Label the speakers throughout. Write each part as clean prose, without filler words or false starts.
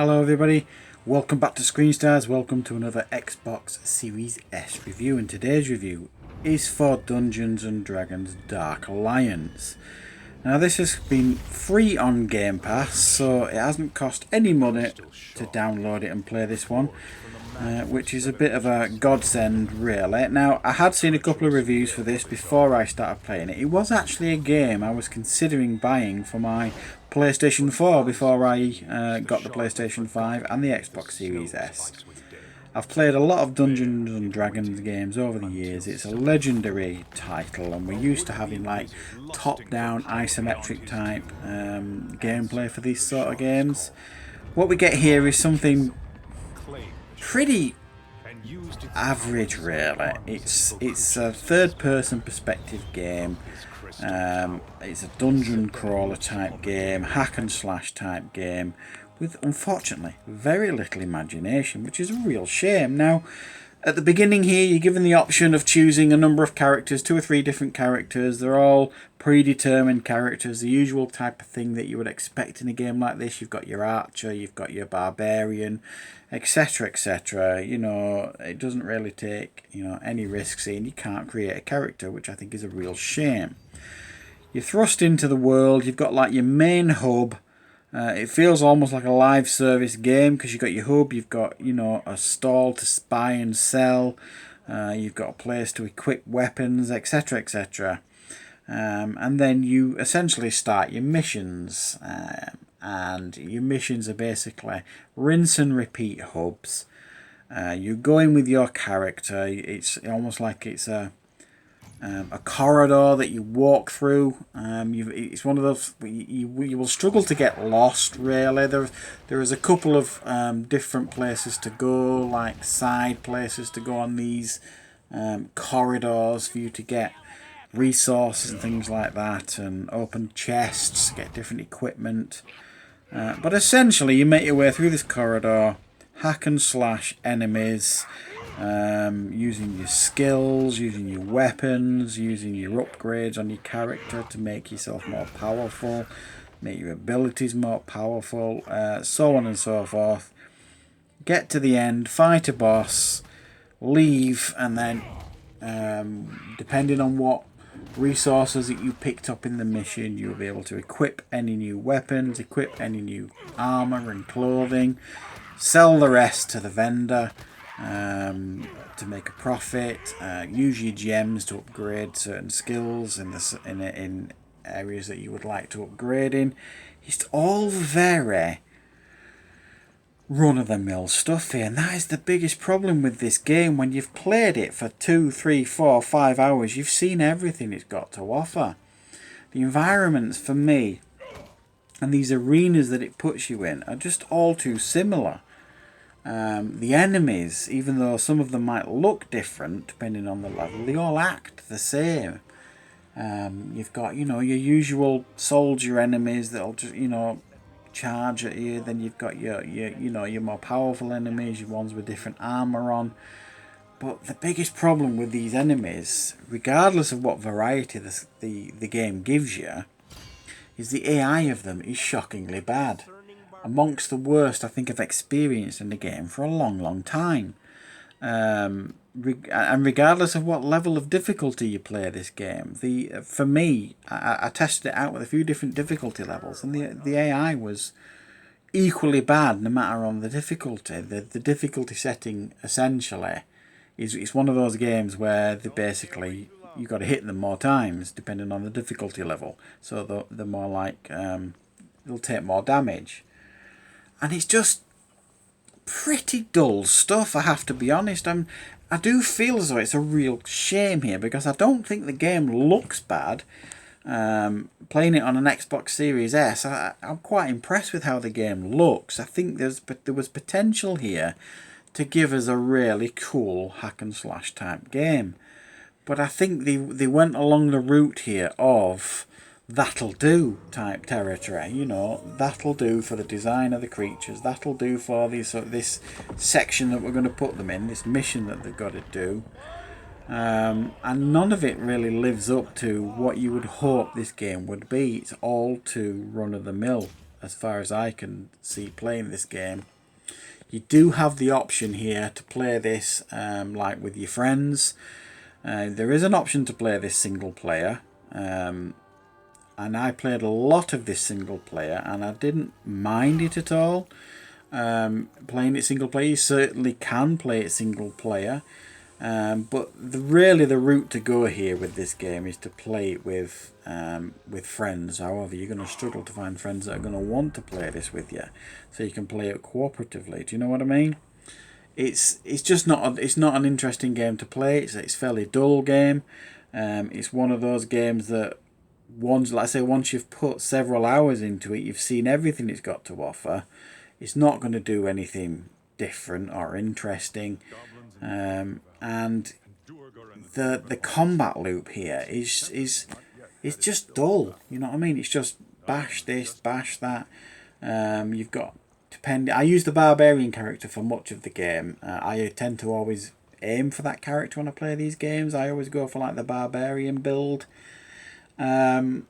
Speaker 1: Hello everybody, welcome back to Screen Stars, welcome to another Xbox Series S review, and today's review is for Dungeons & Dragons Dark Alliance. Now this has been free on Game Pass, so it hasn't cost any money to download it and play this one, which is a bit of a godsend really. Now I had seen a couple of reviews for this before I started playing it. It was actually a game I was considering buying for my PlayStation 4 before I got the PlayStation 5 and the Xbox Series S. I've played a lot of Dungeons and Dragons games over the years. It's a legendary title, and we're used to having like top-down isometric type gameplay for these sort of games. What we get here is something pretty average really. It's a third-person perspective game. It's a dungeon crawler type game, hack and slash type game, with unfortunately very little imagination, which is a real shame. Now, at the beginning here, you're given the option of choosing a number of characters, 2 or 3 different characters. They're all predetermined characters, the usual type of thing that you would expect in a game like this. You've got your archer, you've got your barbarian, etc, etc. You know, it doesn't really take, any risks in. You can't create a character, which I think is a real shame. You're thrust into the world. You've got like your main hub. It feels almost like a live service game because you've got your hub, you've got, a stall to buy and sell, you've got a place to equip weapons, etc, etc. And then you essentially start your missions, and your missions are basically rinse and repeat hubs. You go in with your character. It's almost like it's a corridor that you walk through. It's one of those you will struggle to get lost really. There is a couple of different places to go, like side places to go on these corridors for you to get resources and things like that, and open chests, get different equipment. But essentially you make your way through this corridor, hack and slash enemies, using your skills, using your weapons, using your upgrades on your character to make yourself more powerful, make your abilities more powerful, so on and so forth. Get to the end, fight a boss, leave, and then depending on what resources that you picked up in the mission, you'll be able to equip any new weapons, equip any new armor and clothing, sell the rest to the vendor to make a profit, use your gems to upgrade certain skills in areas that you would like to upgrade in. It's all very run-of-the-mill stuff here, and that is the biggest problem with this game. When you've played it for 2, 3, 4, 5 hours, you've seen everything it's got to offer. The environments, for me, and these arenas that it puts you in are just all too similar. The enemies, even though some of them might look different depending on the level, they all act the same. You've got, your usual soldier enemies that'll just, charge at you. Then you've got your more powerful enemies, your ones with different armor on. But the biggest problem with these enemies, regardless of what variety the game gives you, is the AI of them is shockingly bad. Amongst the worst I think I've experienced in the game for a long, long time. And regardless of what level of difficulty you play this game, for me, I tested it out with a few different difficulty levels, and the AI was equally bad no matter on the difficulty. The difficulty setting essentially is one of those games where you got to hit them more times depending on the difficulty level, so the more like they'll take more damage. And it's just pretty dull stuff, I have to be honest. I do feel as though it's a real shame here, because I don't think the game looks bad. Playing it on an Xbox Series S, I'm quite impressed with how the game looks. I think there was potential here to give us a really cool hack and slash type game. But I think they went along the route here of that'll do type territory. That'll do for the design of the creatures, that'll do for this section that we're going to put them in, this mission that they've got to do, and none of it really lives up to what you would hope this game would be. It's all too run-of-the-mill. as far as I can see playing this game. You do have the option here to play this like with your friends. There is an option to play this single player. And I played a lot of this single player and I didn't mind it at all. Playing it single player, you certainly can play it single player. But really the route to go here with this game is to play it with friends. However, you're going to struggle to find friends that are going to want to play this with you, so you can play it cooperatively. Do you know what I mean? It's just not it's not an interesting game to play. It's fairly dull game. It's one of those games that once you've put several hours into it, you've seen everything it's got to offer. It's not going to do anything different or interesting. And the combat loop here is just dull. You know what I mean? It's just bash this, bash that. You've got I use the barbarian character for much of the game. I tend to always aim for that character when I play these games. I always go for like the barbarian build. And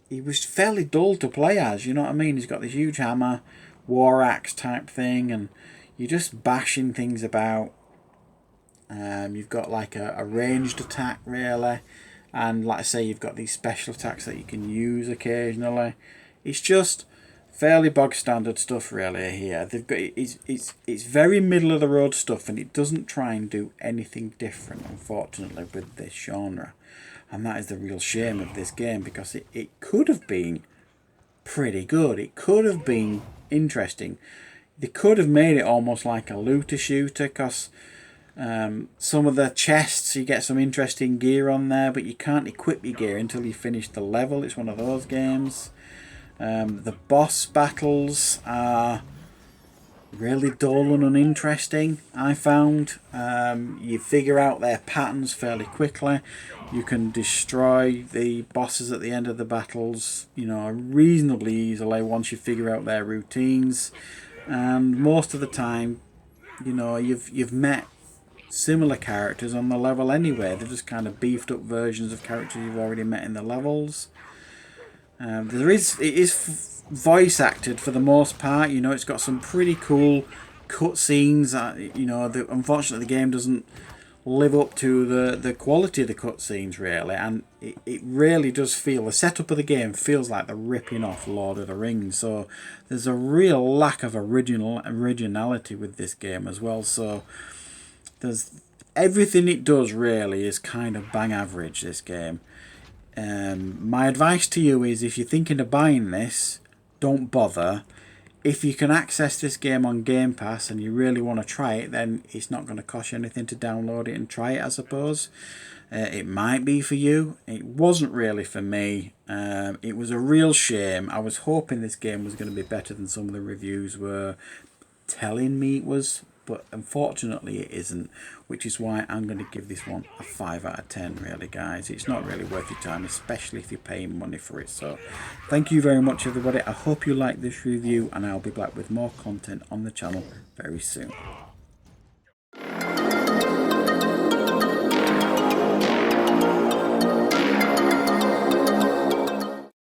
Speaker 1: he was fairly dull to play as. You know what I mean? He's got this huge hammer, war axe type thing, and you're just bashing things about. You've got like a ranged attack really, and like I say, you've got these special attacks that you can use occasionally. It's just fairly bog standard stuff really here. They've got it's very middle of the road stuff, and it doesn't try and do anything different, unfortunately, with this genre. And that is the real shame of this game, because it could have been pretty good. It could have been interesting. They could have made it almost like a looter shooter, because some of the chests, you get some interesting gear on there, but you can't equip your gear until you finish the level. It's one of those games. The boss battles are really dull and uninteresting, I found. You figure out their patterns fairly quickly. You can destroy the bosses at the end of the battles, you know, reasonably easily once you figure out their routines. And most of the time, you know, you've met similar characters on the level anyway. They're just kind of beefed up versions of characters you've already met in the levels. It is voice acted for the most part. You know, it's got some pretty cool cutscenes. You know, unfortunately the game doesn't live up to the quality of the cutscenes really, and it really does feel, the setup of the game feels like they're ripping off Lord of the Rings. So there's a real lack of originality with this game as well. So there's everything it does really is kind of bang average, this game. My advice to you is, if you're thinking of buying this, don't bother. If you can access this game on Game Pass and you really want to try it, then it's not going to cost you anything to download it and try it, I suppose. It might be for you. It wasn't really for me. It was a real shame. I was hoping this game was going to be better than some of the reviews were telling me it was, but unfortunately it isn't, which is why I'm going to give this one a 5 out of 10 really, guys. It's not really worth your time, especially if you're paying money for it. So thank you very much, everybody. I hope you like this review, and I'll be back with more content on the channel very soon.